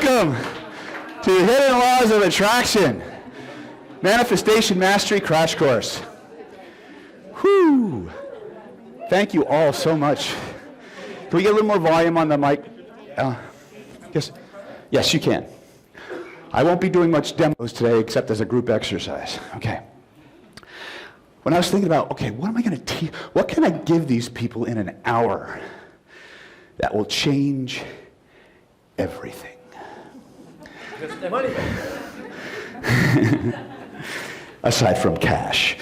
Welcome to the Hidden Laws of Attraction Manifestation Mastery Crash Course. Whew. Thank you all so much. Can we get a little more volume on the mic? Yes. Yes, you can. I won't be doing much demos today except as a group exercise. Okay. When I was thinking about, okay, what am I going to teach? What can I give these people in an hour that will change everything? Just the money. Aside from cash.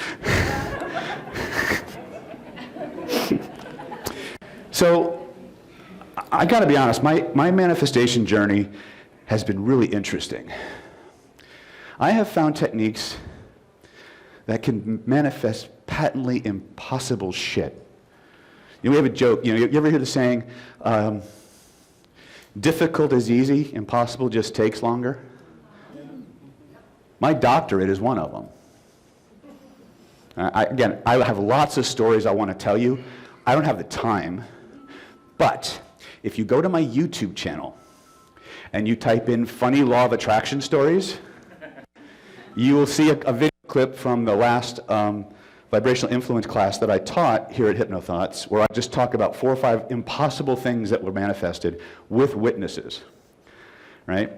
So, I got to be honest, my manifestation journey has been really interesting. I have found techniques that can manifest patently impossible shit. You know, we have a joke, you ever hear the saying, difficult is easy, impossible just takes longer? My doctorate is one of them. Again, I have lots of stories I want to tell you. I don't have the time, but if you go to my YouTube channel and you type in funny law of attraction stories, you will see a video clip from the last vibrational influence class that I taught here at HypnoThoughts, where I just talk about 4 or 5 impossible things that were manifested with witnesses, right?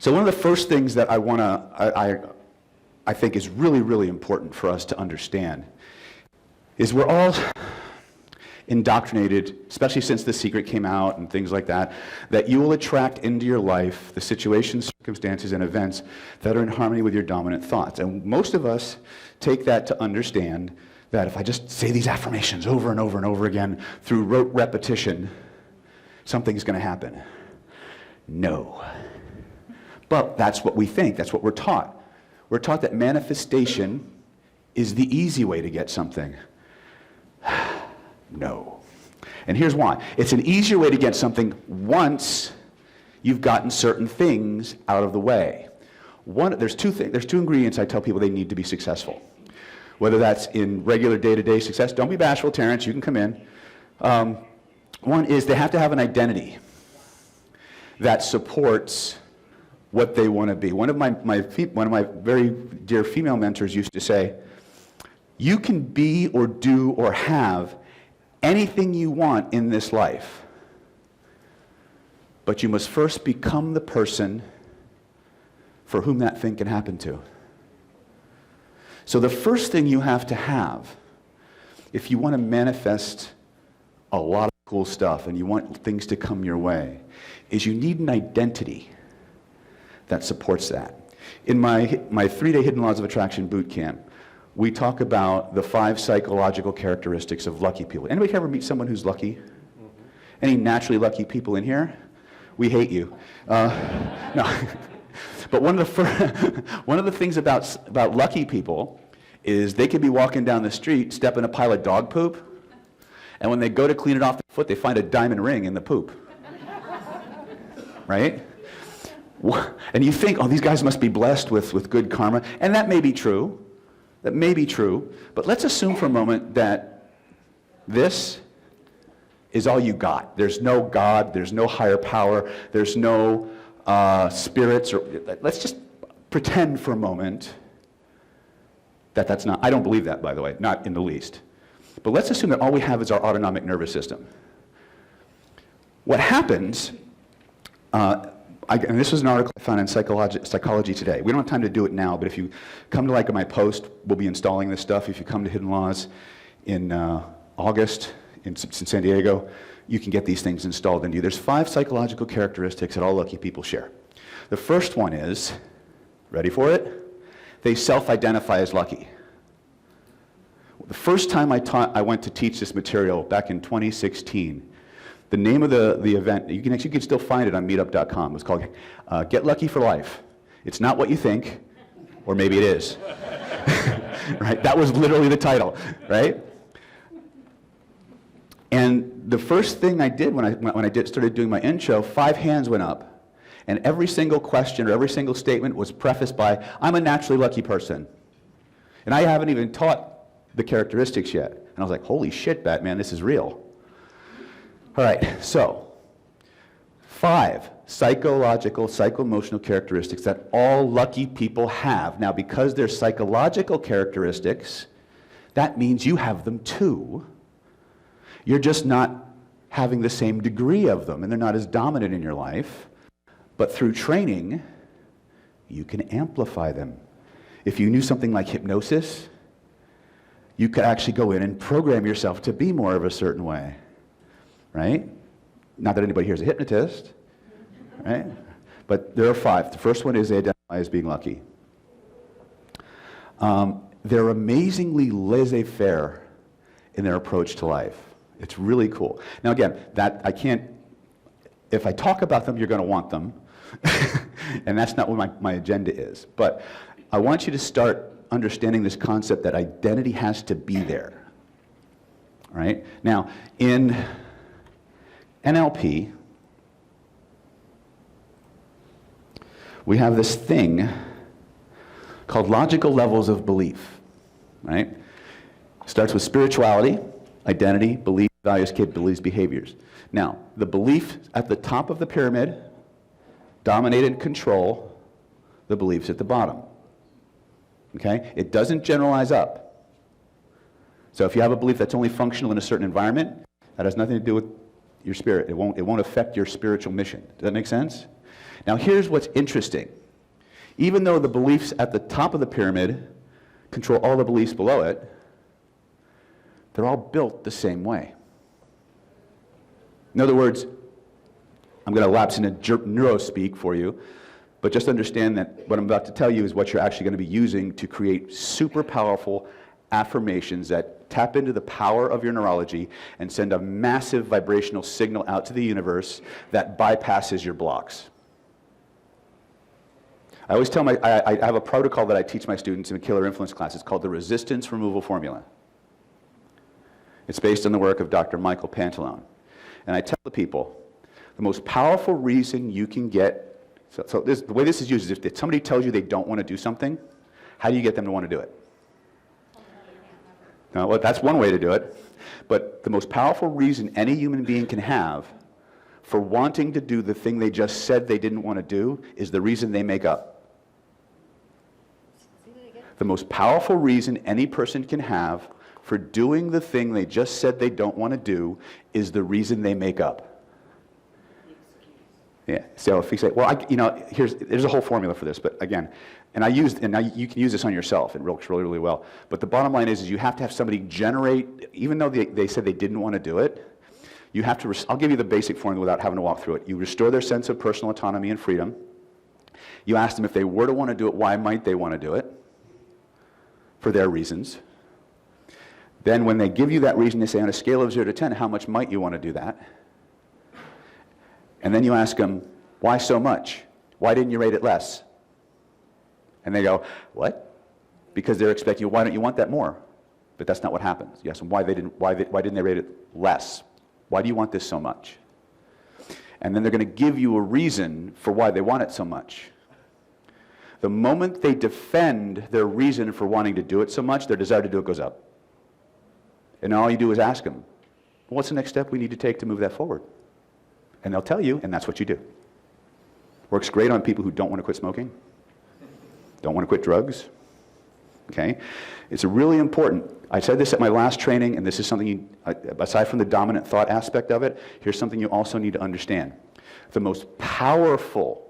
So one of the first things that I think is really, really important for us to understand is we're all indoctrinated, especially since The Secret came out and things like that, that you will attract into your life the situations, circumstances, and events that are in harmony with your dominant thoughts. And most of us take that to understand that if I just say these affirmations over and over and over again through rote repetition, something's going to happen. No. But that's what we think. That's what we're taught. We're taught that manifestation is the easy way to get something. No. And here's why. It's an easier way to get something once you've gotten certain things out of the way. There's two ingredients I tell people they need to be successful. Whether that's in regular day-to-day success. Don't be bashful, Terrence. You can come in. One is they have to have an identity that supports what they want to be. One of my very dear female mentors used to say, you can be or do or have anything you want in this life, but you must first become the person for whom that thing can happen to. So the first thing you have to have, if you want to manifest a lot of cool stuff and you want things to come your way, is you need an identity that supports that. In my 3-day Hidden Laws of Attraction boot camp, we talk about the 5 psychological characteristics of lucky people. Anybody ever meet someone who's lucky? Mm-hmm. Any naturally lucky people in here? We hate you. No. But one of the things about lucky people is they could be walking down the street, step in a pile of dog poop, and when they go to clean it off their foot, they find a diamond ring in the poop. Right? And you think, oh, these guys must be blessed with good karma. And that may be true. That may be true. But let's assume for a moment that this is all you got. There's no God. There's no higher power. There's no spirits. Let's just pretend for a moment that that's not. I don't believe that, by the way, not in the least. But let's assume that all we have is our autonomic nervous system. What happens, and this was an article I found in Psychology Today. We don't have time to do it now, but if you come to my post, we'll be installing this stuff. If you come to Hidden Laws in August in San Diego, you can get these things installed into you. There's 5 psychological characteristics that all lucky people share. The first one is, ready for it? They self-identify as lucky. The first time I went to teach this material back in 2016, the name of the event, you can still find it on meetup.com. It's called Get Lucky for Life. It's not what you think, or maybe it is. Right? That was literally the title, right? And the first thing I did when I started doing my intro, 5 hands went up, and every single question or every single statement was prefaced by, I'm a naturally lucky person. And I haven't even taught the characteristics yet. And I was like, holy shit, Batman, this is real. All right, so 5 psychological, psycho-emotional characteristics that all lucky people have. Now, because they're psychological characteristics, that means you have them too. You're just not having the same degree of them, and they're not as dominant in your life. But through training, you can amplify them. If you knew something like hypnosis, you could actually go in and program yourself to be more of a certain way, right? Not that anybody here is a hypnotist, right? But there are 5. The first one is they identify as being lucky. They're amazingly laissez-faire in their approach to life. It's really cool. Now again, if I talk about them, you're going to want them. And that's not what my agenda is. But I want you to start understanding this concept that identity has to be there. All right? Now, in NLP, we have this thing called logical levels of belief. Right? It starts with spirituality, identity, belief, values, capabilities, behaviors. Now, the beliefs at the top of the pyramid dominate and control the beliefs at the bottom. Okay? It doesn't generalize up. So if you have a belief that's only functional in a certain environment, that has nothing to do with your spirit. It won't affect your spiritual mission. Does that make sense? Now here's what's interesting. Even though the beliefs at the top of the pyramid control all the beliefs below it, they're all built the same way. In other words, I'm going to lapse into neurospeak for you, but just understand that what I'm about to tell you is what you're actually going to be using to create super powerful affirmations that tap into the power of your neurology and send a massive vibrational signal out to the universe that bypasses your blocks. I always tell I have a protocol that I teach my students in a killer influence class. It's called the resistance removal formula. It's based on the work of Dr. Michael Pantalone. And I tell the people, the most powerful reason you can get, the way this is used is if somebody tells you they don't want to do something, how do you get them to want to do it? No, well, that's one way to do it. But the most powerful reason any human being can have for wanting to do the thing they just said they didn't want to do is the reason they make up. The most powerful reason any person can have for doing the thing they just said they don't want to do is the reason they make up. Yeah. So if you say, well, there's a whole formula for this, but again, you can use this on yourself. It works really, really well. But the bottom line is you have to have somebody generate, even though they said they didn't want to do it, you have to, I'll give you the basic formula without having to walk through it. You restore their sense of personal autonomy and freedom. You ask them if they were to want to do it, why might they want to do it? For their reasons. Then when they give you that reason, they say on a scale of 0 to 10, how much might you want to do that? And then you ask them, why so much? Why didn't you rate it less? And they go, what? Because they're expecting you, why don't you want that more? But that's not what happens. You ask them, why didn't they rate it less? Why do you want this so much? And then they're going to give you a reason for why they want it so much. The moment they defend their reason for wanting to do it so much, their desire to do it goes up. And all you do is ask them, well, what's the next step we need to take to move that forward? And they'll tell you, and that's what you do. Works great on people who don't want to quit smoking, don't want to quit drugs. Okay? It's really important. I said this at my last training, and this is something aside from the dominant thought aspect of it, here's something you also need to understand. The most powerful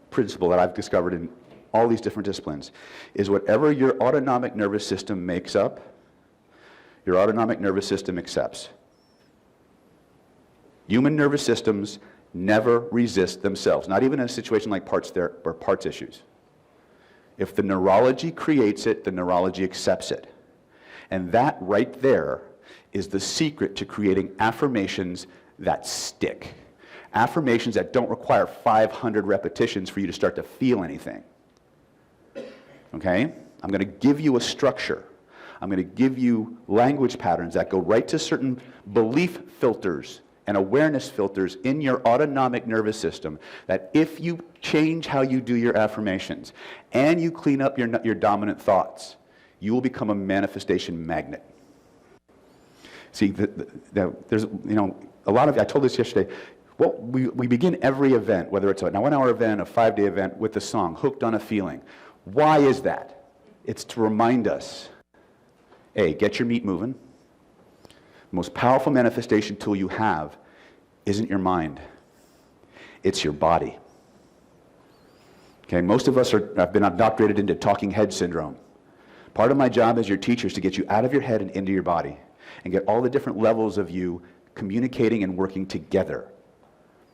principle that I've discovered in all these different disciplines is whatever your autonomic nervous system makes up, your autonomic nervous system accepts. Human nervous systems never resist themselves, not even in a situation like parts issues. If the neurology creates it, the neurology accepts it. And that right there is the secret to creating affirmations that stick. Affirmations that don't require 500 repetitions for you to start to feel anything. Okay? I'm going to give you a structure. I'm going to give you language patterns that go right to certain belief filters and awareness filters in your autonomic nervous system that if you change how you do your affirmations and you clean up your dominant thoughts, you will become a manifestation magnet. See, there's, I told this yesterday, well, we begin every event, whether it's a 1-hour event, a 5-day event, with the song, Hooked on a Feeling. Why is that? It's to remind us, A, get your meat moving. The most powerful manifestation tool you have isn't your mind. It's your body. Okay, most of us have been indoctrinated into talking head syndrome. Part of my job as your teacher is to get you out of your head and into your body and get all the different levels of you communicating and working together.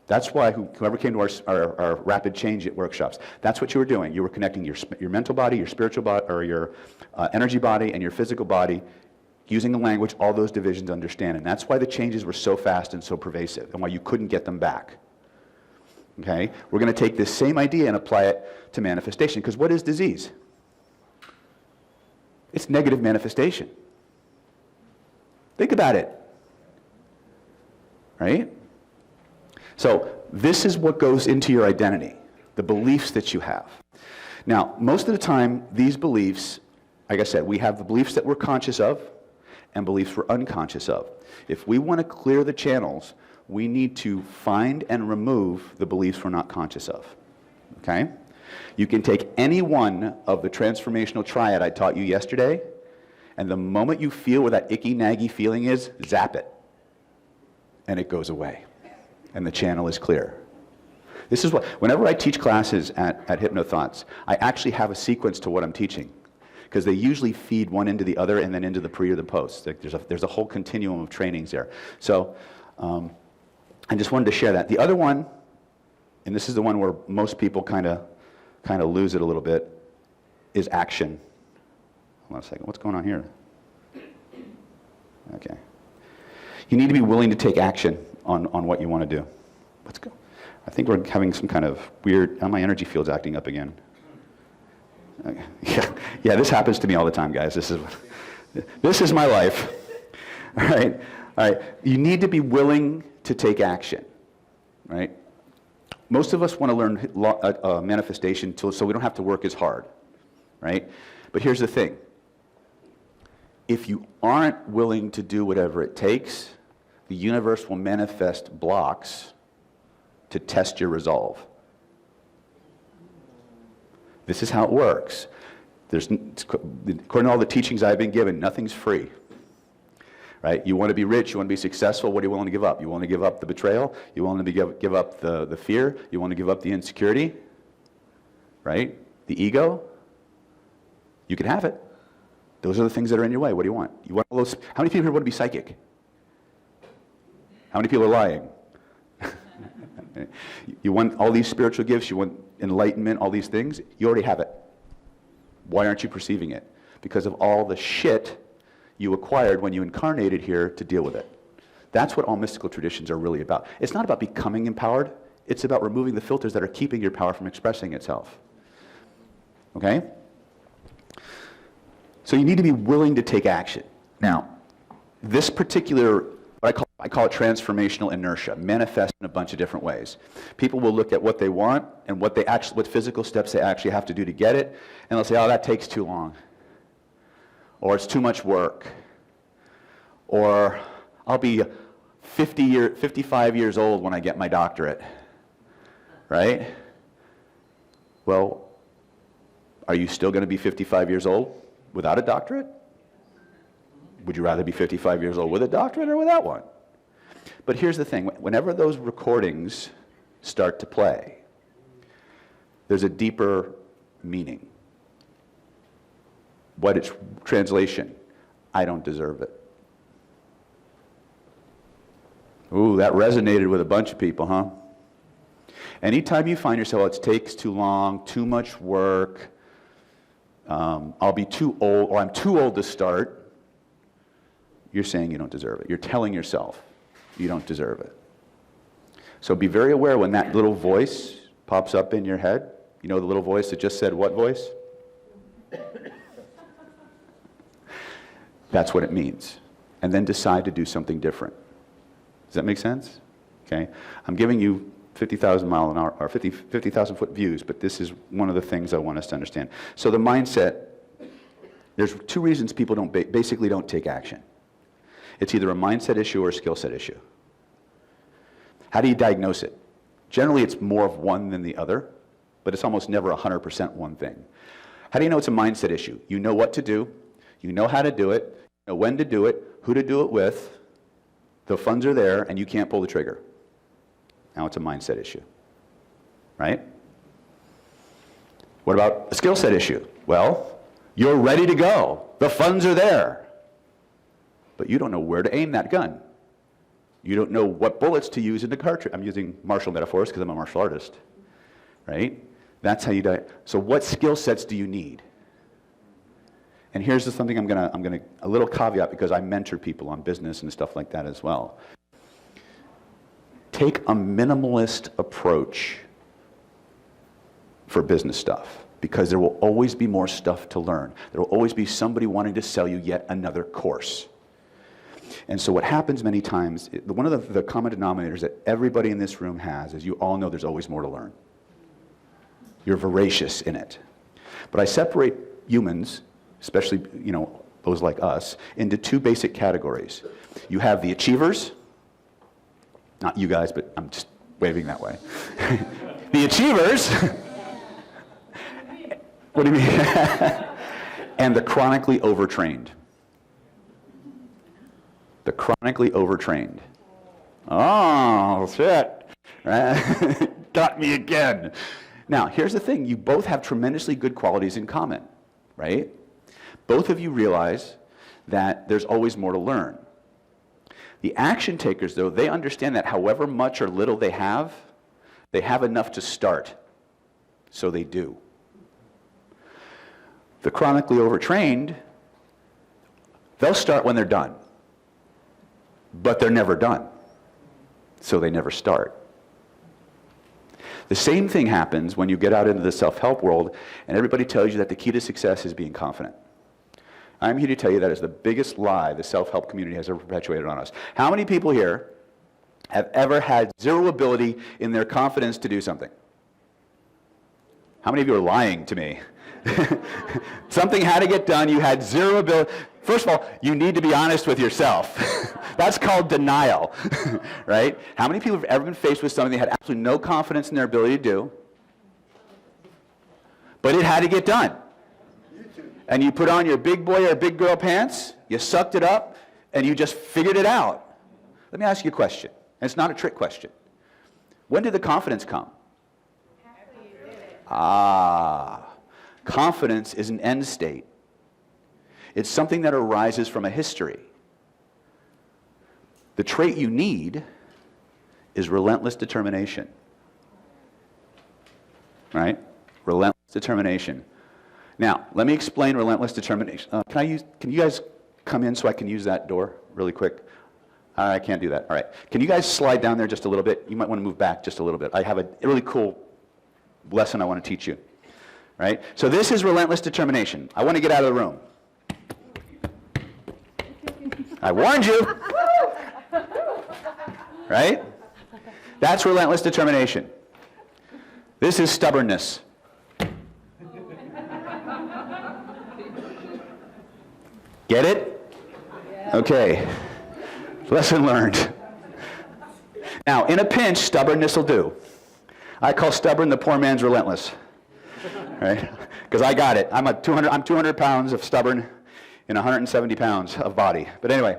That's why whoever came to our rapid change workshops, that's what you were doing. You were connecting your mental body, your spiritual body, or your energy body and your physical body, using the language all those divisions understand. And that's why the changes were so fast and so pervasive and why you couldn't get them back. Okay? We're going to take this same idea and apply it to manifestation. Because what is disease? It's negative manifestation. Think about it. Right? So this is what goes into your identity, the beliefs that you have. Now, most of the time, these beliefs, like I said, we have the beliefs that we're conscious of and beliefs we're unconscious of. If we want to clear the channels, we need to find and remove the beliefs we're not conscious of. Okay? You can take any one of the transformational triad I taught you yesterday, and the moment you feel where that icky, naggy feeling is, zap it. And it goes away. And the channel is clear. This is what, whenever I teach classes at HypnoThoughts, I actually have a sequence to what I'm teaching. Because they usually feed one into the other and then into the pre or the post. There's a whole continuum of trainings there. So I just wanted to share that. The other one, and this is the one where most people kind of lose it a little bit, is action. Hold on a second. What's going on here? Okay. You need to be willing to take action on what you want to do. Let's go. I think we're having some kind of weird, my energy field's acting up again. Okay. Yeah, this happens to me all the time, guys. This is my life. All right. You need to be willing to take action, right? Most of us want to learn manifestation tools so we don't have to work as hard, right? But here's the thing. If you aren't willing to do whatever it takes, the universe will manifest blocks to test your resolve. This is how it works. According to all the teachings I've been given, nothing's free. Right? You want to be rich, you want to be successful, what are you willing to give up? You want to give up the betrayal? You want to give up the fear? You want to give up the insecurity? Right? The ego? You can have it. Those are the things that are in your way. What do you want? You want all those? How many people here want to be psychic? How many people are lying? You want all these spiritual gifts, you want enlightenment, all these things, you already have it. Why aren't you perceiving it? Because of all the shit you acquired when you incarnated here to deal with it. That's what all mystical traditions are really about. It's not about becoming empowered, it's about removing the filters that are keeping your power from expressing itself. Okay? So you need to be willing to take action. Now, this particular, I call it transformational inertia, manifests in a bunch of different ways. People will look at what they want and what physical steps they actually have to do to get it, and they'll say, oh, that takes too long. Or it's too much work. Or I'll be 55 years old when I get my doctorate. Right? Well, are you still going to be 55 years old without a doctorate? Would you rather be 55 years old with a doctorate or without one? But here's the thing. Whenever those recordings start to play, there's a deeper meaning. What its translation? I don't deserve it. Ooh, that resonated with a bunch of people, huh? Anytime you find yourself, it takes too long, too much work, I'll be too old, or I'm too old to start, you're saying you don't deserve it. You're telling yourself you don't deserve it. So be very aware when that little voice pops up in your head. You know the little voice that just said what voice? That's what it means. And then decide to do something different. Does that make sense? Okay. I'm giving you 50,000 mile an hour or 50,000 foot views, but this is one of the things I want us to understand. So the mindset, there's two reasons people basically don't take action. It's either a mindset issue or a skill set issue. How do you diagnose it? Generally, it's more of one than the other, but it's almost never 100% one thing. How do you know it's a mindset issue? You know what to do, you know how to do it, you know when to do it, who to do it with, the funds are there, and you can't pull the trigger. Now it's a mindset issue, right? What about a skill set issue? Well, you're ready to go. The funds are there. But you don't know where to aim that gun. You don't know what bullets to use in the cartridge. I'm using martial metaphors because I'm a martial artist, right? That's how you die. So what skill sets do you need? And here's something a little caveat because I mentor people on business and stuff like that as well. Take a minimalist approach for business stuff because there will always be more stuff to learn. There will always be somebody wanting to sell you yet another course. And so what happens many times, one of the common denominators that everybody in this room has is you all know there's always more to learn. You're voracious in it. But I separate humans, especially those like us, into two basic categories. You have the achievers, not you guys, but I'm just waving that way. The achievers, what do you mean? And the chronically overtrained. The chronically overtrained. Oh, shit. Got me again. Now, here's the thing. You both have tremendously good qualities in common, right? Both of you realize that there's always more to learn. The action takers, though, they understand that however much or little they have enough to start. So they do. The chronically overtrained, they'll start when they're done. But they're never done. So they never start. The same thing happens when you get out into the self-help world and everybody tells you that the key to success is being confident. I'm here to tell you that is the biggest lie the self-help community has ever perpetuated on us. How many people here have ever had zero ability in their confidence to do something? How many of you are lying to me? Something had to get done, you had zero ability. First of all, you need to be honest with yourself. That's called denial, right? How many people have ever been faced with something they had absolutely no confidence in their ability to do, but it had to get done? And you put on your big boy or big girl pants, you sucked it up, and you just figured it out. Let me ask you a question, and it's not a trick question. When did the confidence come? Confidence is an end state. It's something that arises from a history. The trait you need is relentless determination. Right? Relentless determination. Now, let me explain relentless determination. Can you guys come in so I can use that door really quick? I can't do that. All right. Can you guys slide down there just a little bit? You might want to move back just a little bit. I have a really cool lesson I want to teach you. Right? So this is relentless determination. I want to get out of the room. I warned you. Right? That's relentless determination. This is stubbornness. Get it? Okay. Lesson learned. Now, in a pinch, stubbornness will do. I call stubborn the poor man's relentless. Right? Because I got it. I'm 200 pounds of stubborn and 170 pounds of body. But anyway.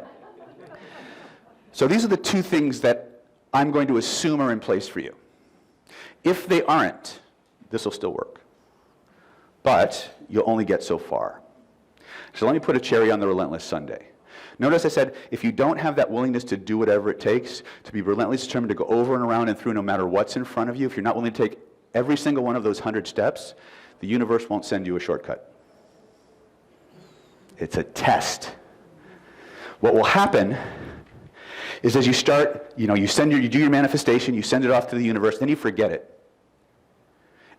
So these are the two things that I'm going to assume are in place for you. If they aren't, this will still work. But you'll only get so far. So let me put a cherry on the relentless sundae. Notice I said, if you don't have that willingness to do whatever it takes, to be relentlessly determined to go over and around and through no matter what's in front of you, if you're not willing to take every single one of those 100 steps, the universe won't send you a shortcut. It's a test. What will happen is as you start, you do your manifestation, you send it off to the universe, then you forget it.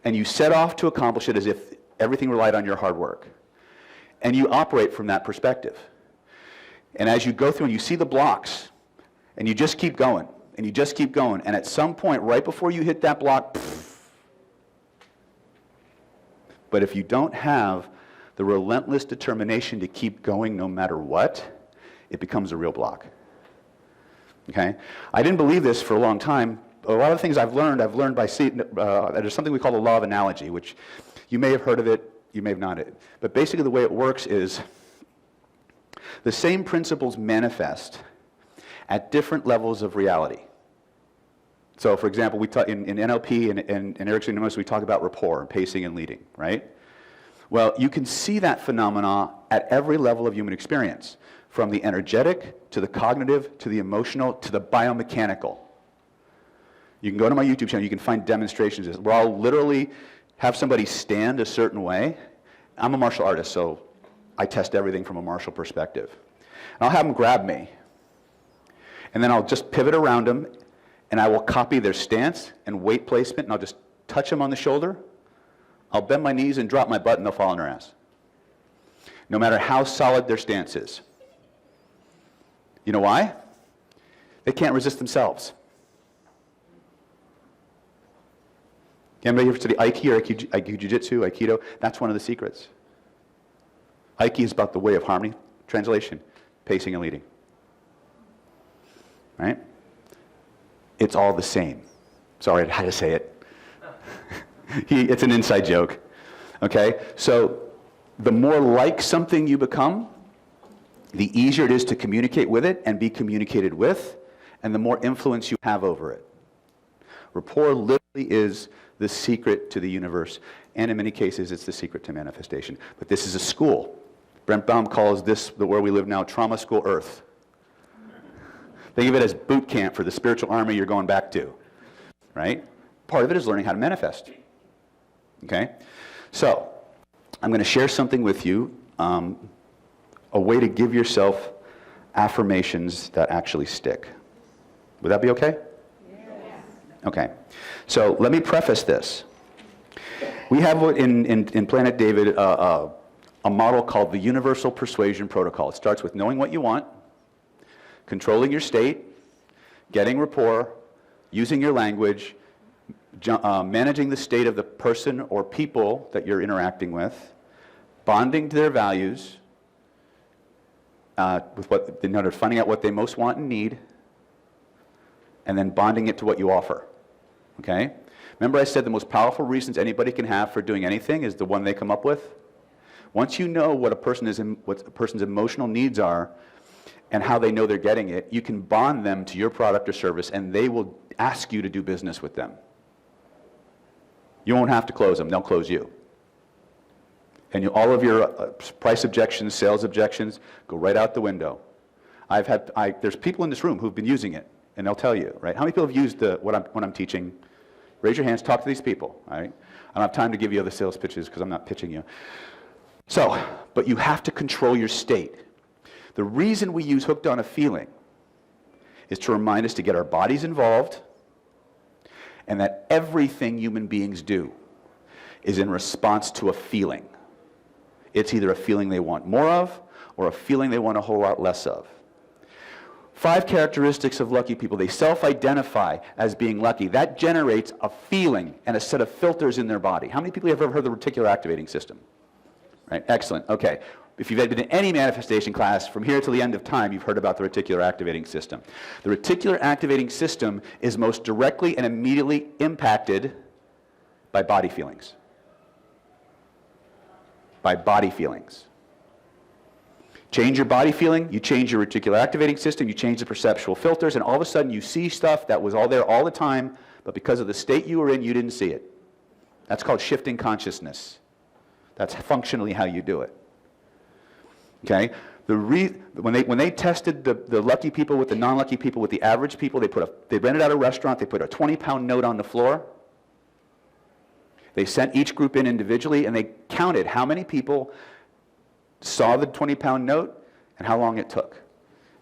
And you set off to accomplish it as if everything relied on your hard work. And you operate from that perspective. And as you go through and you see the blocks, and you just keep going, and you just keep going, and at some point, right before you hit that block, but if you don't have the relentless determination to keep going no matter what, it becomes a real block. Okay? I didn't believe this for a long time a lot of the things I've learned by seeing, there's something we call the law of analogy, which you may have heard of it, you may have not. But basically the way it works is the same principles manifest at different levels of reality. So for example, we talk in NLP and Erickson Numerous, we talk about rapport, pacing, and leading, right? Well, you can see that phenomena at every level of human experience, from the energetic, to the cognitive, to the emotional, to the biomechanical. You can go to my YouTube channel, you can find demonstrations where I'll literally have somebody stand a certain way. I'm a martial artist, so I test everything from a martial perspective. And I'll have them grab me, and then I'll just pivot around them, and I will copy their stance and weight placement, and I'll just touch them on the shoulder. I'll bend my knees and drop my butt, and they'll fall on their ass, no matter how solid their stance is. You know why? They can't resist themselves. Anybody ever study Aiki or Aikido Jiu-Jitsu, Aikido? That's one of the secrets. Aiki is about the way of harmony. Translation, pacing and leading. Right? It's all the same. Sorry, I had to say it. It's an inside joke. Okay? So the more like something you become, the easier it is to communicate with it and be communicated with, and the more influence you have over it. Rapport literally is the secret to the universe, and in many cases it's the secret to manifestation. But this is a school. Brent Baum calls this, where we live now, Trauma School Earth. Think of it as boot camp for the spiritual army you're going back to, right? Part of it is learning how to manifest, okay? So, I'm going to share something with you, a way to give yourself affirmations that actually stick. Would that be okay? Okay, so let me preface this. We have in Planet David a model called the Universal Persuasion Protocol. It starts with knowing what you want, controlling your state, getting rapport, using your language, managing the state of the person or people that you're interacting with, bonding to their values, finding out what they most want and need, and then bonding it to what you offer. Okay? Remember I said the most powerful reasons anybody can have for doing anything is the one they come up with? Once you know what a person's emotional needs are and how they know they're getting it, you can bond them to your product or service, and they will ask you to do business with them. You won't have to close them, they'll close you. And all of your price objections, sales objections, go right out the window. There's people in this room who've been using it, and they'll tell you, right? How many people have used what I'm teaching? Raise your hands, talk to these people, all right? I don't have time to give you other sales pitches because I'm not pitching you. So, but you have to control your state. The reason we use hooked on a feeling is to remind us to get our bodies involved, and that everything human beings do is in response to a feeling. It's either a feeling they want more of or a feeling they want a whole lot less of. 5 characteristics of lucky people. They self-identify as being lucky. That generates a feeling and a set of filters in their body. How many people have ever heard of the reticular activating system? Right? Excellent. Okay. If you've been in any manifestation class, from here till the end of time, you've heard about the reticular activating system. The reticular activating system is most directly and immediately impacted by body feelings. By body feelings. Change your body feeling, you change your reticular activating system, you change the perceptual filters, and all of a sudden you see stuff that was all there all the time, but because of the state you were in, you didn't see it. That's called shifting consciousness. That's functionally how you do it. Okay? When they tested the lucky people with the non-lucky people with the average people, they rented out a restaurant, they put a 20-pound note on the floor. They sent each group in individually, and they counted how many people saw the 20-pound note and how long it took.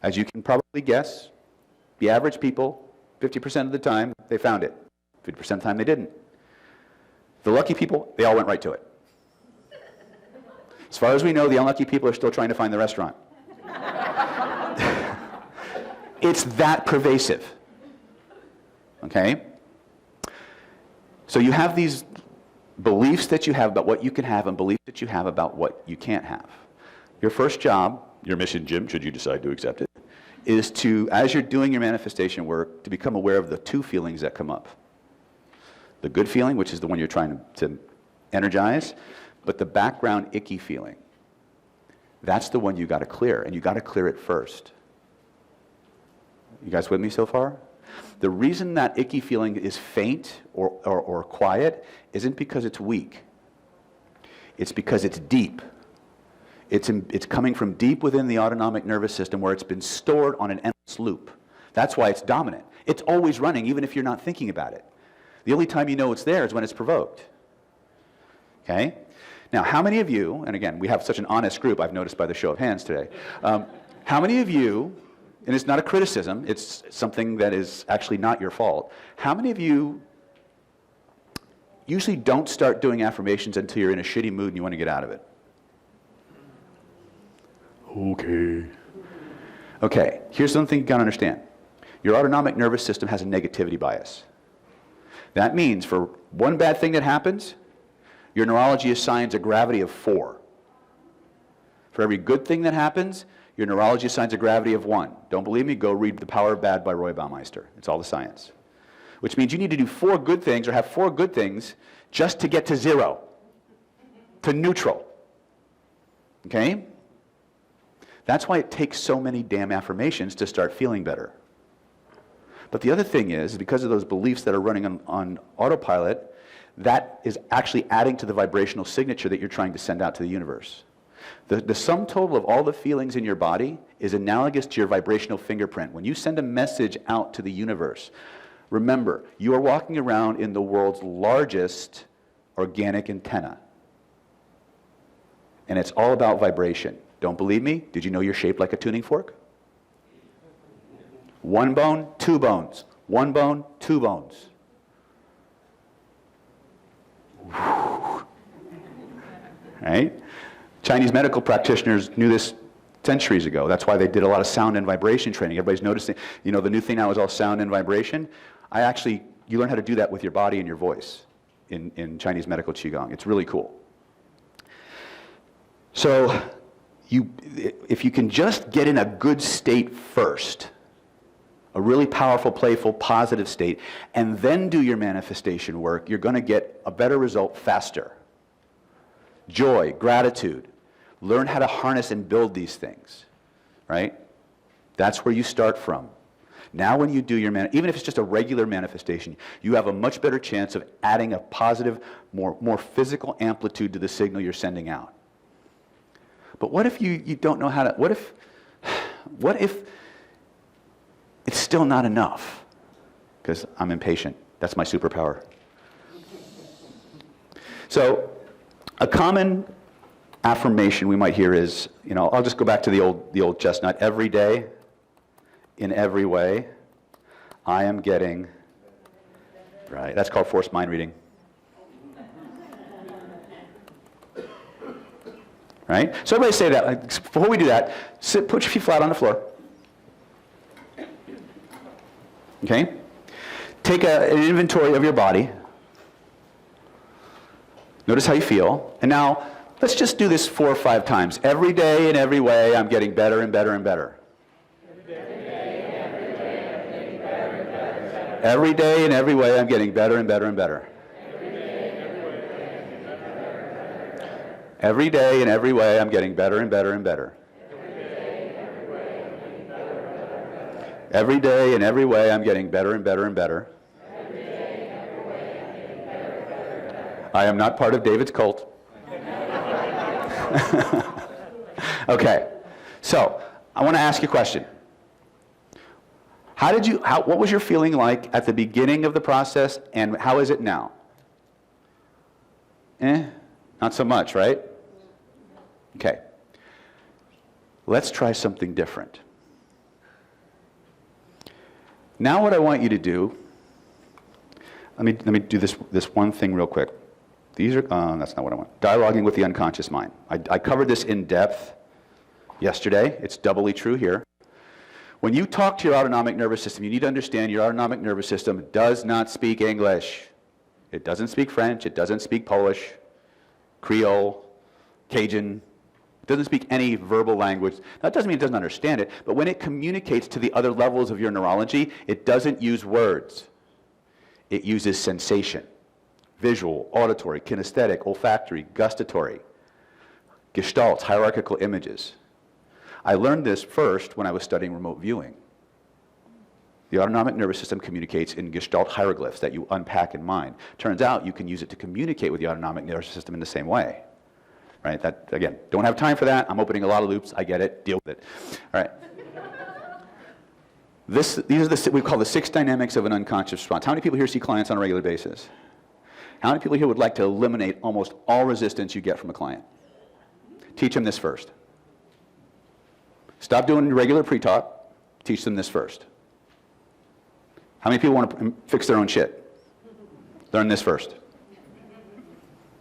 As you can probably guess, the average people, 50% of the time, they found it. 50% of the time, they didn't. The lucky people, they all went right to it. As far as we know, the unlucky people are still trying to find the restaurant. It's that pervasive. Okay? So you have these beliefs that you have about what you can have and beliefs that you have about what you can't have. Your first job, your mission, Jim, should you decide to accept it, is to, as you're doing your manifestation work, to become aware of the two feelings that come up. The good feeling, which is the one you're trying to energize, but the background icky feeling, that's the one you got to clear, and you got to clear it first. You guys with me so far? The reason that icky feeling is faint or quiet isn't because it's weak. It's because it's deep. It's coming from deep within the autonomic nervous system where it's been stored on an endless loop. That's why it's dominant. It's always running, even if you're not thinking about it. The only time you know it's there is when it's provoked. Okay? Now, how many of you, and again, we have such an honest group, I've noticed by the show of hands today, how many of you, and it's not a criticism, it's something that is actually not your fault, how many of you usually don't start doing affirmations until you're in a shitty mood and you want to get out of it? Okay, here's something you got to understand. Your autonomic nervous system has a negativity bias. That means for one bad thing that happens, your neurology assigns a gravity of 4. For every good thing that happens, your neurology assigns a gravity of 1. Don't believe me? Go read The Power of Bad by Roy Baumeister. It's all the science. Which means you need to do 4 good things or have 4 good things just to get to 0, to neutral. Okay? That's why it takes so many damn affirmations to start feeling better. But the other thing is, because of those beliefs that are running on autopilot, that is actually adding to the vibrational signature that you're trying to send out to the universe. The sum total of all the feelings in your body is analogous to your vibrational fingerprint. When you send a message out to the universe, remember, you are walking around in the world's largest organic antenna. And it's all about vibration. Don't believe me? Did you know you're shaped like a tuning fork? 1 bone, 2 bones. 1 bone, 2 bones. Right? Chinese medical practitioners knew this centuries ago. That's why they did a lot of sound and vibration training. Everybody's noticing, you know, the new thing now is all sound and vibration. You learn how to do that with your body and your voice in Chinese medical Qigong. It's really cool. So, if you can just get in a good state first, a really powerful, playful, positive state, and then do your manifestation work, you're going to get a better result faster. Joy, gratitude. Learn how to harness and build these things, right? That's where you start from. Now when you do your even if it's just a regular manifestation, you have a much better chance of adding a positive, more physical amplitude to the signal you're sending out. But what if you don't know how to, what if it's still not enough? Because I'm impatient. That's my superpower. So, a common affirmation we might hear is, I'll just go back to the old chestnut. Every day, in every way, I am getting, right, that's called forced mind reading. Right? So everybody say that. Before we do that, put your feet flat on the floor. Okay? Take an inventory of your body. Notice how you feel. And now, let's just do this 4 or 5 times. Every day in every way, I'm getting better and better and better. Every day in every way, I'm getting better and better and better. Every day in every way, I'm getting better and better and better. Every day in every way, I'm getting better and better and better. I am not part of David's cult. Okay, so I want to ask you a question. What was your feeling like at the beginning of the process, and how is it now? Not so much, right? Okay. Let's try something different. Now what I want you to do, let me do this one thing real quick. These are, that's not what I want. Dialoguing with the unconscious mind. I covered this in depth yesterday. It's doubly true here. When you talk to your autonomic nervous system, you need to understand your autonomic nervous system does not speak English. It doesn't speak French. It doesn't speak Polish, Creole, Cajun, It doesn't speak any verbal language. That doesn't mean it doesn't understand it, but when it communicates to the other levels of your neurology, it doesn't use words. It uses sensation. Visual, auditory, kinesthetic, olfactory, gustatory, gestalt, hierarchical images. I learned this first when I was studying remote viewing. The autonomic nervous system communicates in gestalt hieroglyphs that you unpack in mind. Turns out you can use it to communicate with the autonomic nervous system in the same way. Right? That, again, don't have time for that. I'm opening a lot of loops. I get it. Deal with it. All right. These are the, we call the 6 dynamics of an unconscious response. How many people here see clients on a regular basis? How many people here would like to eliminate almost all resistance you get from a client? Teach them this first. Stop doing regular pre-talk. Teach them this first. How many people want to fix their own shit? Learn this first.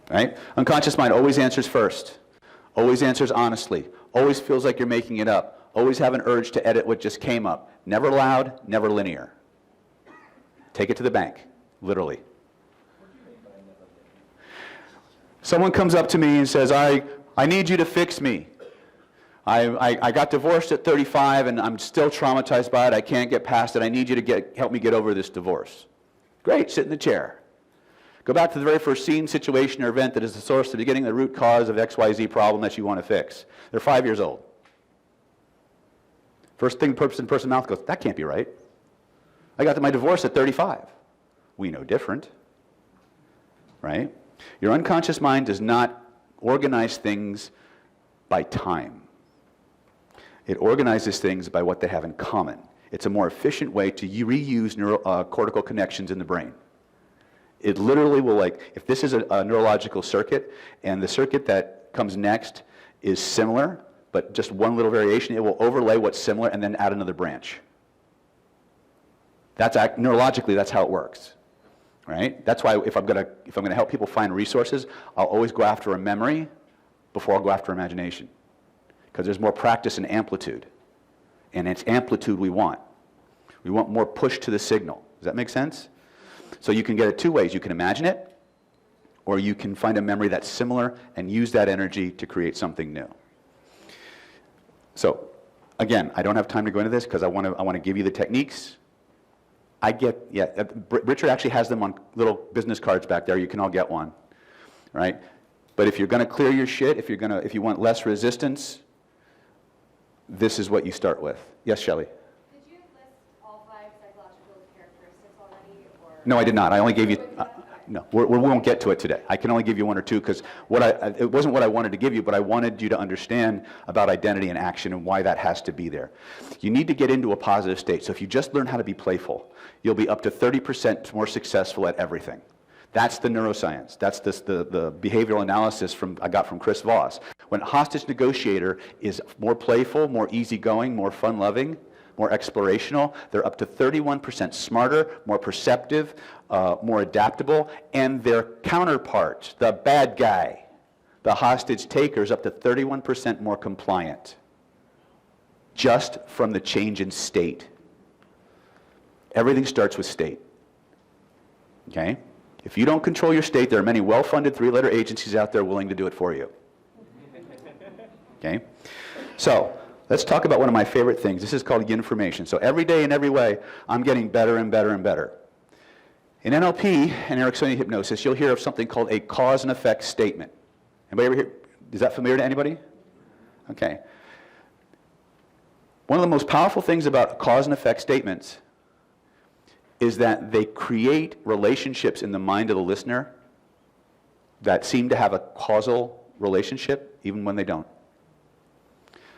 Right? Unconscious mind always answers first. Always answers honestly. Always feels like you're making it up. Always have an urge to edit what just came up. Never loud, never linear. Take it to the bank, literally. Someone comes up to me and says, I need you to fix me. I got divorced at 35 and I'm still traumatized by it. I can't get past it. I need you to help me get over this divorce. Great, sit in the chair. Go back to the very first scene, situation, or event that is the source, the beginning, the root cause of XYZ problem that you want to fix. They're 5 years old. First thing person mouth goes, that can't be right. I got to my divorce at 35. We know different. Right? Your unconscious mind does not organize things by time. It organizes things by what they have in common. It's a more efficient way to reuse cortical connections in the brain. It literally will, like, if this is a neurological circuit, and the circuit that comes next is similar, but just one little variation, it will overlay what's similar and then add another branch. Neurologically, that's how it works. Right? That's why if I'm gonna help people find resources, I'll always go after a memory before I'll go after imagination. Because there's more practice in amplitude. And it's amplitude we want. We want more push to the signal. Does that make sense? So you can get it 2 ways. You can imagine it, or you can find a memory that's similar and use that energy to create something new. So, again, I don't have time to go into this because I want to give you the techniques. Richard actually has them on little business cards back there. You can all get one, right? But if you're going to clear your shit, if you want less resistance, this is what you start with. Yes, Shelley? Did you list all 5 psychological characteristics already? Or? No, I did not. I only gave you... no, we won't get to it today. I can only give you 1 or 2 because it wasn't what I wanted to give you, but I wanted you to understand about identity and action and why that has to be there. You need to get into a positive state. So if you just learn how to be playful, you'll be up to 30% more successful at everything. That's the neuroscience. That's the behavioral analysis I got from Chris Voss. When a hostage negotiator is more playful, more easygoing, more fun-loving, more explorational, they're up to 31% smarter, more perceptive, more adaptable, and their counterpart, the bad guy, the hostage taker, is up to 31% more compliant, just from the change in state. Everything starts with state. Okay? If you don't control your state, there are many well-funded 3-letter agencies out there willing to do it for you. Okay? So, let's talk about one of my favorite things. This is called information. So every day in every way, I'm getting better and better and better. In NLP and Ericksonian hypnosis, you'll hear of something called a cause and effect statement. Anybody ever hear? Is that familiar to anybody? Okay. One of the most powerful things about cause and effect statements is that they create relationships in the mind of the listener that seem to have a causal relationship even when they don't.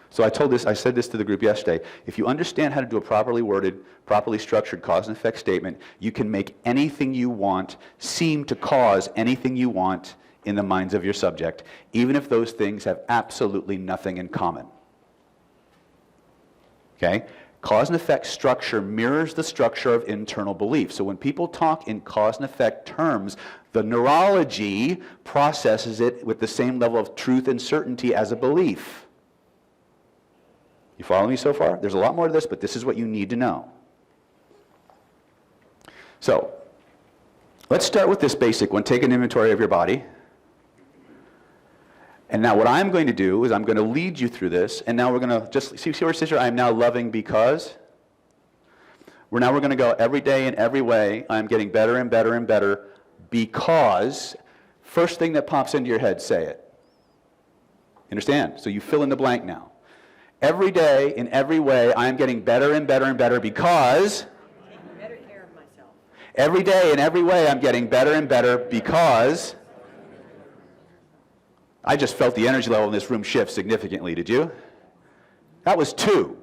So I said this to the group yesterday. If you understand how to do a properly worded, properly structured cause and effect statement, you can make anything you want seem to cause anything you want in the minds of your subject, even if those things have absolutely nothing in common. Okay? Cause and effect structure mirrors the structure of internal belief. So when people talk in cause and effect terms, the neurology processes it with the same level of truth and certainty as a belief. You follow me so far? There's a lot more to this, but this is what you need to know. So, let's start with this basic one. Take an inventory of your body. And now what I'm going to do is I'm going to lead you through this, and now we're going to just, see where it says here, I am now loving because? We're going to go every day in every way, I'm getting better and better and better because, first thing that pops into your head, say it. Understand? So you fill in the blank now. Every day in every way, I am getting better and better and better because? Taking better care of myself. Every day in every way, I'm getting better and better because? I just felt the energy level in this room shift significantly, did you? That was 2.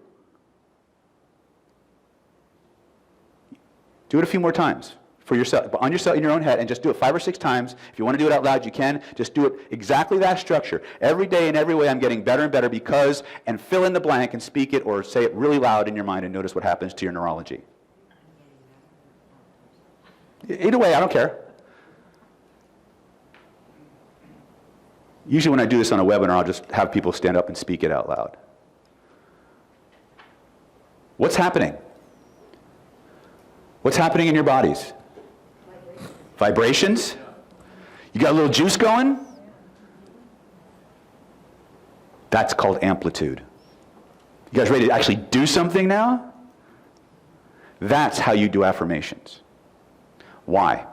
Do it a few more times for yourself, on yourself, in your own head, and just do it 5 or 6 times. If you want to do it out loud, you can. Just do it exactly that structure. Every day in every way, I'm getting better and better because, and fill in the blank and speak it or say it really loud in your mind and notice what happens to your neurology. Either way, I don't care. Usually when I do this on a webinar, I'll just have people stand up and speak it out loud. What's happening? What's happening in your bodies? Vibrations? You got a little juice going? That's called amplitude. You guys ready to actually do something now? That's how you do affirmations. Why?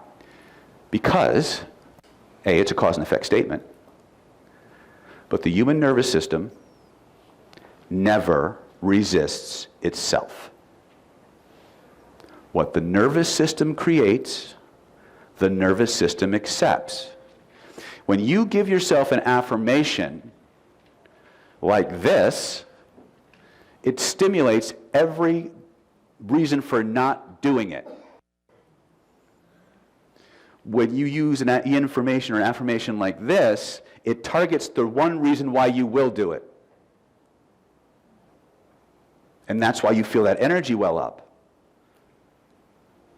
Because, A, it's a cause and effect statement. But the human nervous system never resists itself. What the nervous system creates, the nervous system accepts. When you give yourself an affirmation like this, it stimulates every reason for not doing it. When you use an information or an affirmation like this, it targets the one reason why you will do it. And that's why you feel that energy well up.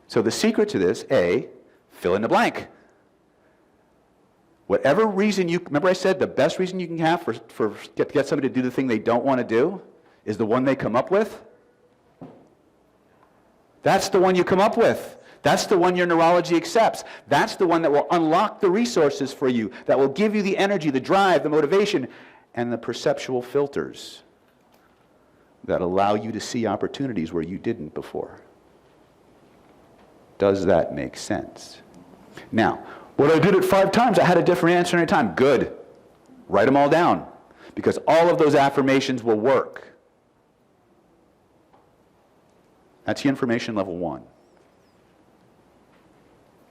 So the secret to this, A, fill in the blank. Whatever reason you, remember I said the best reason you can have for get somebody to do the thing they don't want to do is the one they come up with. That's the one you come up with. That's the one your neurology accepts. That's the one that will unlock the resources for you, that will give you the energy, the drive, the motivation, and the perceptual filters that allow you to see opportunities where you didn't before. Does that make sense? Now, when I did it 5 times, I had a different answer every time. Good. Write them all down, because all of those affirmations will work. That's the information level 1.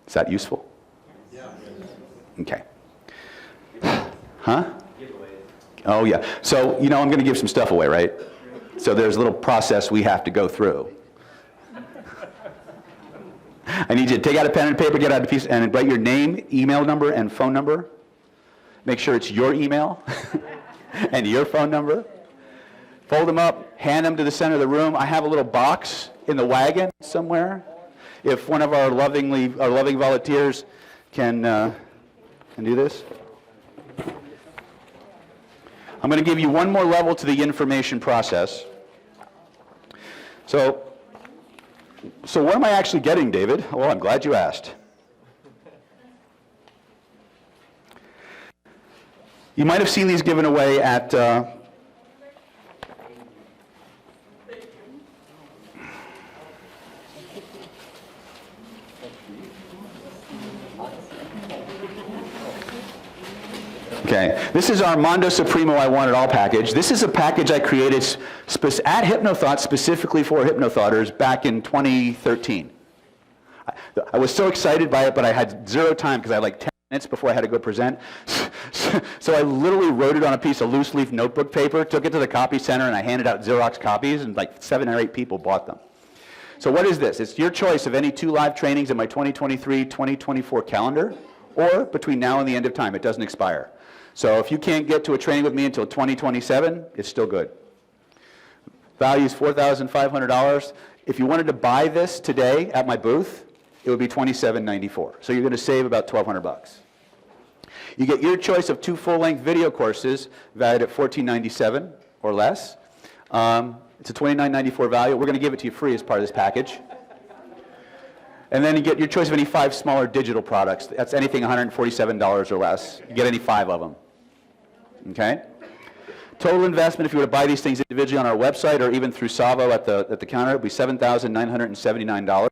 Is that useful? Yeah. Okay. Huh? Oh, yeah. So, I'm going to give some stuff away, right? So there's a little process we have to go through. I need you to take out a pen and paper, get out a piece, and write your name, email number, and phone number. Make sure it's your email and your phone number. Fold them up, hand them to the center of the room. I have a little box in the wagon somewhere. If one of our loving volunteers can do this. I'm going to give you one more level to the information process. So what am I actually getting, David? Well, I'm glad you asked. You might have seen these given away at Okay, this is our Mondo Supremo I Want It All package. This is a package I created at HypnoThought specifically for hypnothoughters back in 2013. I was so excited by it, but I had 0 time because I had like 10 minutes before I had to go present. So I literally wrote it on a piece of loose leaf notebook paper, took it to the copy center, and I handed out Xerox copies, and like 7 or 8 people bought them. So what is this? It's your choice of any 2 live trainings in my 2023-2024 calendar, or between now and the end of time. It doesn't expire. So if you can't get to a training with me until 2027, it's still good. Value is $4,500. If you wanted to buy this today at my booth, it would be $27.94. So you're going to save about $1,200. You get your choice of 2 full-length video courses valued at $14.97 or less. It's a $29.94 value. We're going to give it to you free as part of this package. And then you get your choice of any 5 smaller digital products. That's anything $147 or less. You get any 5 of them. Okay? Total investment, if you were to buy these things individually on our website or even through Savo at the counter, it would be $7,979.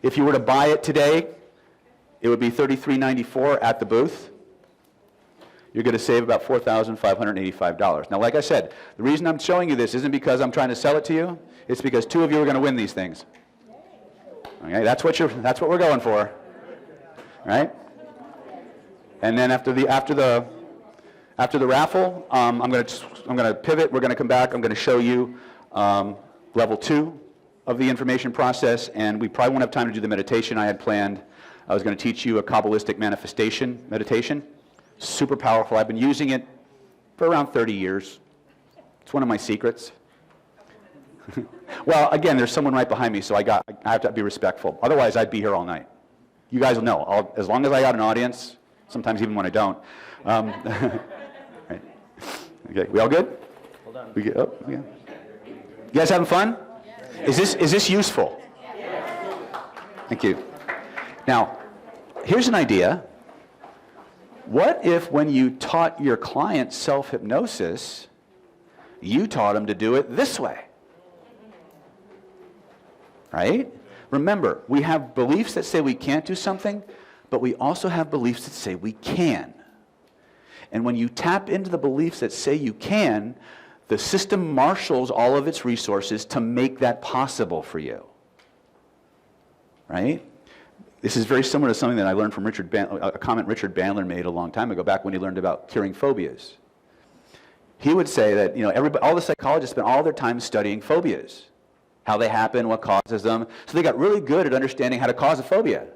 If you were to buy it today, it would be $33.94 at the booth. You're going to save about $4,585. Now, like I said, the reason I'm showing you this isn't because I'm trying to sell it to you. It's because 2 of you are going to win these things. Okay, that's what we're going for, right? And then after the raffle, I'm going to pivot. We're going to come back. I'm going to show you level 2 of the information process, and we probably won't have time to do the meditation I had planned. I was going to teach you a Kabbalistic manifestation meditation. Super powerful. I've been using it for around 30 years. It's one of my secrets. Well, again, there's someone right behind me, so I have to be respectful. Otherwise, I'd be here all night. You guys will know. As long as I got an audience, sometimes even when I don't. Right. Okay, we all good? Hold on. Yeah. You guys having fun? Is this useful? Thank you. Now, here's an idea. What if when you taught your client self-hypnosis, you taught them to do it this way? Right? Remember, we have beliefs that say we can't do something, but we also have beliefs that say we can. And when you tap into the beliefs that say you can, the system marshals all of its resources to make that possible for you. Right? This is very similar to something that I learned from a comment Richard Bandler made a long time ago, back when he learned about curing phobias. He would say that, all the psychologists spend all their time studying phobias, how they happen, what causes them. So they got really good at understanding how to cause a phobia.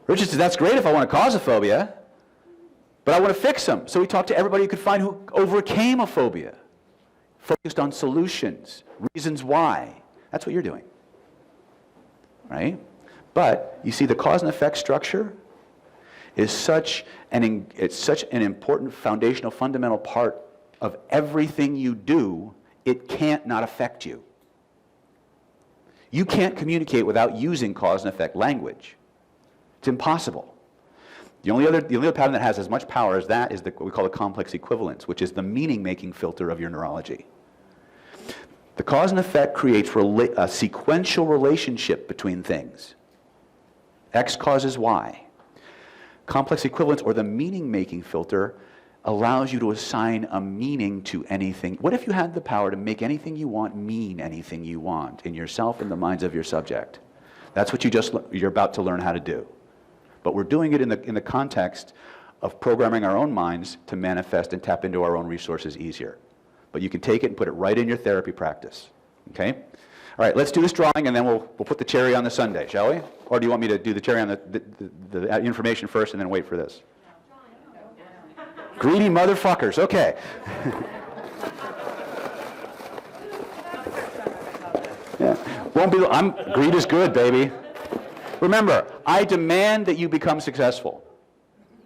Richard said, that's great if I want to cause a phobia, but I want to fix them. So he talked to everybody he could find who overcame a phobia, focused on solutions, reasons why. That's what you're doing. Right? But you see, the cause and effect structure is such an important foundational, fundamental part of everything you do. It can't not affect you. You can't communicate without using cause and effect language. It's impossible. The only other pattern that has as much power as that is what we call the complex equivalence, which is the meaning-making filter of your neurology. The cause and effect creates a sequential relationship between things. X causes Y. Complex equivalence, or the meaning-making filter, allows you to assign a meaning to anything. What if you had the power to make anything you want mean anything you want in yourself and the minds of your subject? That's what you're about to learn how to do. But we're doing it in the context of programming our own minds to manifest and tap into our own resources easier. But you can take it and put it right in your therapy practice. Okay? All right, let's do this drawing, and then we'll put the cherry on the sundae, shall we? Or do you want me to do the cherry on the information first and then wait for this? Greedy motherfuckers. Okay. Yeah. Greed is good, baby. Remember, I demand that you become successful.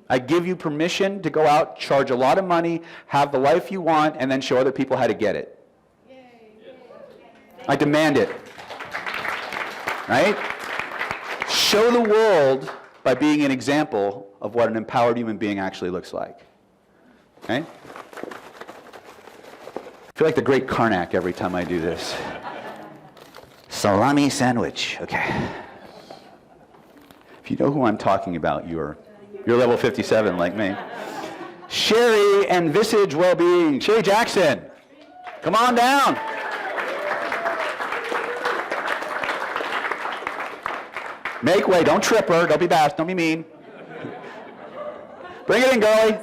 I give you permission to go out, charge a lot of money, have the life you want, and then show other people how to get it. I demand it. Right? Show the world by being an example of what an empowered human being actually looks like. Okay? I feel like the great Karnak every time I do this. Salami sandwich. Okay. If you know who I'm talking about, you're level 57 like me. Sherry and Visage Wellbeing. Sherry Jackson. Come on down. Make way. Don't trip her. Don't be bad. Don't be mean. Bring it in, girlie.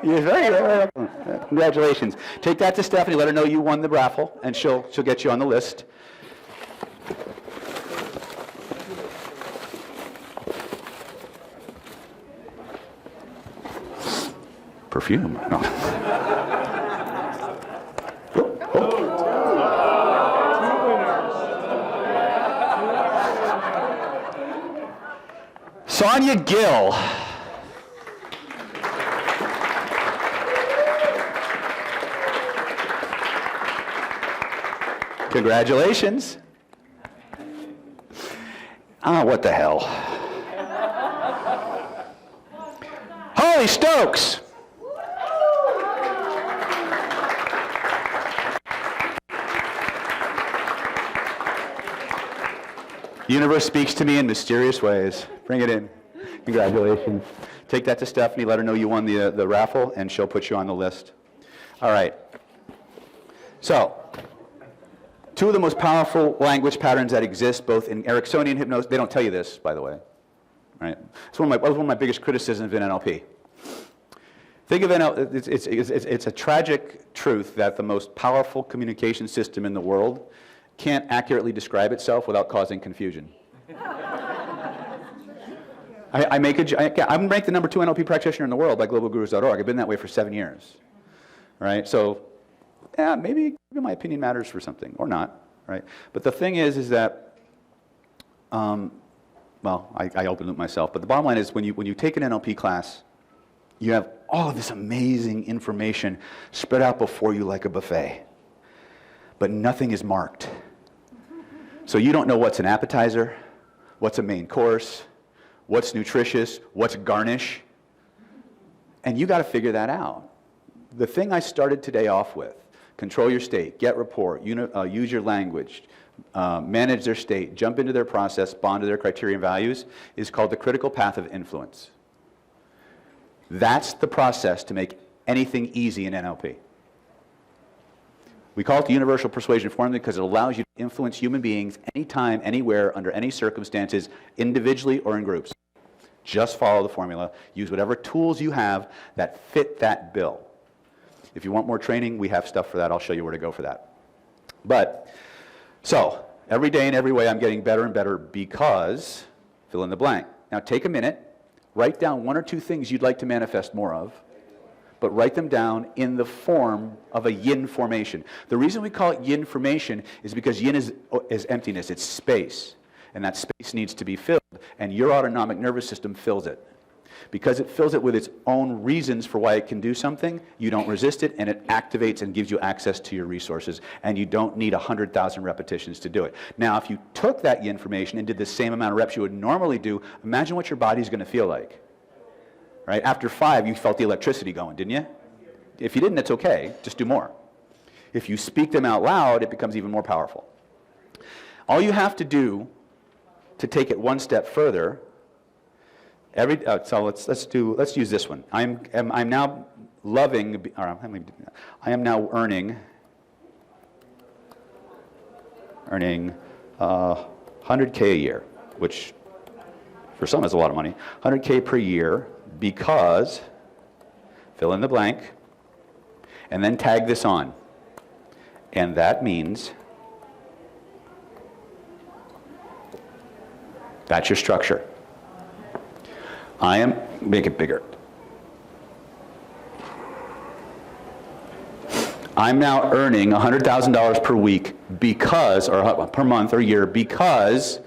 You're very welcome. Congratulations. Take that to Stephanie. Let her know you won the raffle, and she'll get you on the list. Perfume. No. Sonia Gill. Congratulations. Ah, what the hell. Ho, Kelly Stokes. The universe speaks to me in mysterious ways. Bring it in. Congratulations. Take that to Stephanie. Let her know you won the raffle, and she'll put you on the list. All right. So, two of the most powerful language patterns that exist, both in Ericksonian hypnosis. They don't tell you this, by the way. Right? It's one of my biggest criticisms in NLP. Think of NLP. It's a tragic truth that the most powerful communication system in the world can't accurately describe itself without causing confusion. I'm ranked the #2 NLP practitioner in the world by globalgurus.org. I've been that way for 7 years. Right? So, yeah, maybe my opinion matters for something, or not. Right? But the thing is that, well, I open loop myself. But the bottom line is, when you take an NLP class, you have all of this amazing information spread out before you like a buffet. But nothing is marked. So you don't know what's an appetizer, what's a main course, what's nutritious, what's garnish. And you got to figure that out. The thing I started today off with, control your state, get rapport, use your language, manage their state, jump into their process, bond to their criteria and values, is called the critical path of influence. That's the process to make anything easy in NLP. We call it the universal persuasion formula because it allows you to influence human beings anytime, anywhere, under any circumstances, individually or in groups. Just follow the formula. Use whatever tools you have that fit that bill. If you want more training, we have stuff for that. I'll show you where to go for that. But, so, every day in every way I'm getting better and better because, fill in the blank. Now take a minute, write down 1 or 2 things you'd like to manifest more of, but write them down in the form of a yin formation. The reason we call it yin formation is because yin is emptiness, it's space. And that space needs to be filled, and your autonomic nervous system fills it. Because it fills it with its own reasons for why it can do something, you don't resist it, and it activates and gives you access to your resources, and you don't need 100,000 repetitions to do it. Now, if you took that yin formation and did the same amount of reps you would normally do, imagine what your body's going to feel like. Right? After 5, you felt the electricity going, didn't you? If you didn't, it's okay. Just do more. If you speak them out loud, it becomes even more powerful. All you have to do to take it one step further, so let's use this one. I'm now loving, or I am now earning 100K a year, which for some is a lot of money. 100K per year because, fill in the blank, and then tag this on. And that means that's your structure. Make it bigger. I'm now earning $100,000 per week because, or per month or year, because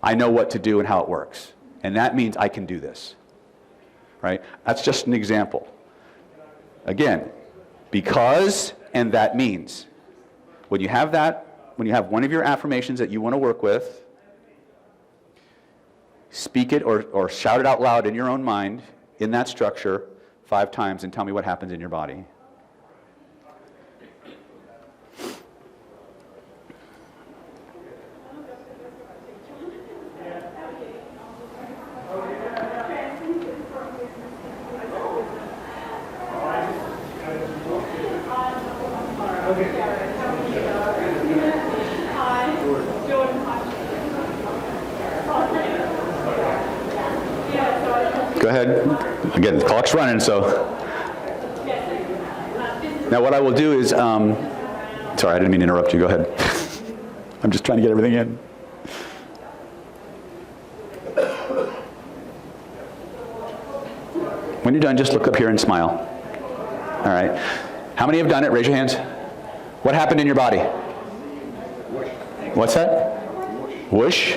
I know what to do and how it works. And that means I can do this. Right? That's just an example. Again, because and that means. When you have that, when you have one of your affirmations that you want to work with, speak it or shout it out loud in your own mind in that structure 5 times and tell me what happens in your body. Go ahead. Again, the clock's running, so. Now what I will do is, sorry, I didn't mean to interrupt you. Go ahead. I'm just trying to get everything in. When you're done, just look up here and smile. All right. How many have done it? Raise your hands. What happened in your body? What's that? Whoosh.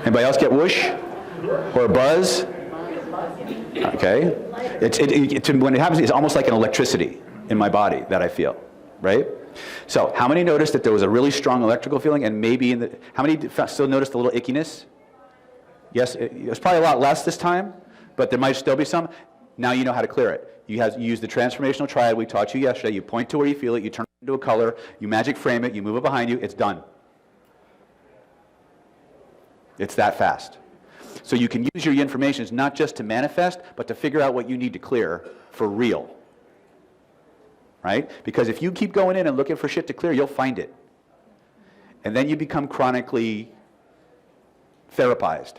Anybody else get whoosh? Or a buzz? Okay. When it happens, it's almost like an electricity in my body that I feel, right? So how many noticed that there was a really strong electrical feeling, and maybe how many still noticed a little ickiness? Yes, it was probably a lot less this time, but there might still be some. Now you know how to clear it. You use the transformational triad we taught you yesterday. You point to where you feel it, you turn it into a color, you magic frame it, you move it behind you, it's done. It's that fast. So you can use your affirmations not just to manifest, but to figure out what you need to clear for real. Right? Because if you keep going in and looking for shit to clear, you'll find it. And then you become chronically therapized.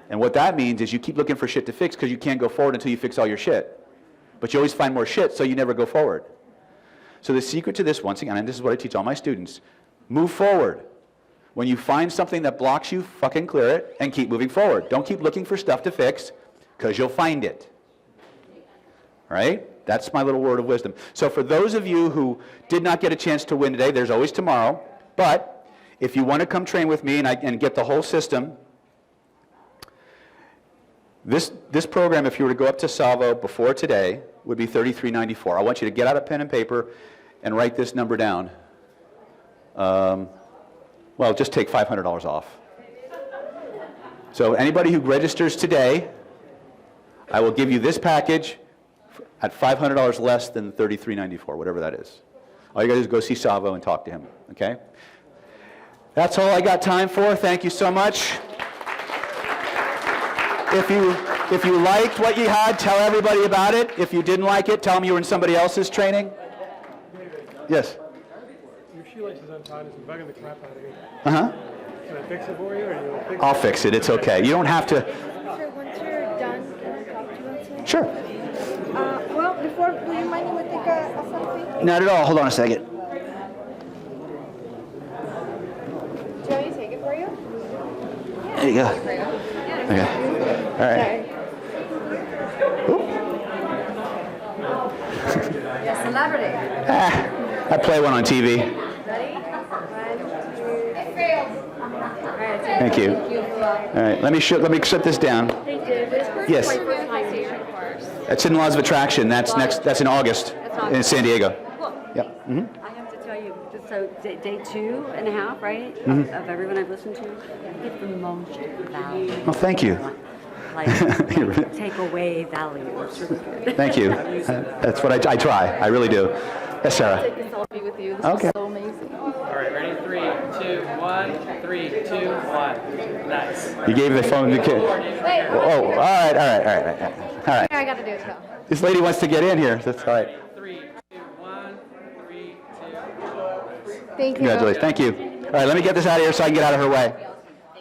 And what that means is you keep looking for shit to fix because you can't go forward until you fix all your shit. But you always find more shit, so you never go forward. So the secret to this, once again, and this is what I teach all my students, move forward. When you find something that blocks you, fucking clear it and keep moving forward. Don't keep looking for stuff to fix because you'll find it. Right? That's my little word of wisdom. So for those of you who did not get a chance to win today, there's always tomorrow. But if you want to come train with me and get the whole system, this program, if you were to go up to Salvo before today, would be $33.94. I want you to get out a pen and paper and write this number down. Well, just take $500 off. So anybody who registers today, I will give you this package at $500 less than $33.94, whatever that is. All you got to do is go see Salvo and talk to him, okay? That's all I got time for. Thank you so much. If you liked what you had, tell everybody about it. If you didn't like it, tell them you were in somebody else's training. Yes? Your shoelace is untied. It's bugging the crap out of you. Uh-huh. Can I fix it for you, or you'll fix it? I'll fix it. It's okay. You don't have to. So once you're done, can I talk to you outside? Sure. Well, before, do you mind if we take a selfie? Not at all. Hold on a second. Do you want me to take it for you? There you go. Okay. All right. You're a celebrity. I play one on TV. Ready? 1, 2. It failed. All right. Thank you. All right. Let me shut this down. Yes. That's in Laws of Attraction. That's in August in San Diego. Cool. Yep. Mm-hmm. I have to tell you, so day 2.5, right, of everyone I've listened to, you get the most value. Well, thank you. Like take away value. It's really good. Thank you. That's what I try. I really do. Yes, Sarah. Take a selfie with you. This Okay. is so amazing. All right, ready? 3, 2, 1. 3, 2, 1. Nice. You gave the phone to the kid. Wait. Oh, all right. All right. I got to do it too. This lady wants to get in here. That's all right. 3, 2, 1. 3, 2, 1. Thank you. Congratulations. Thank you. All right, let me get this out of here so I can get out of her way.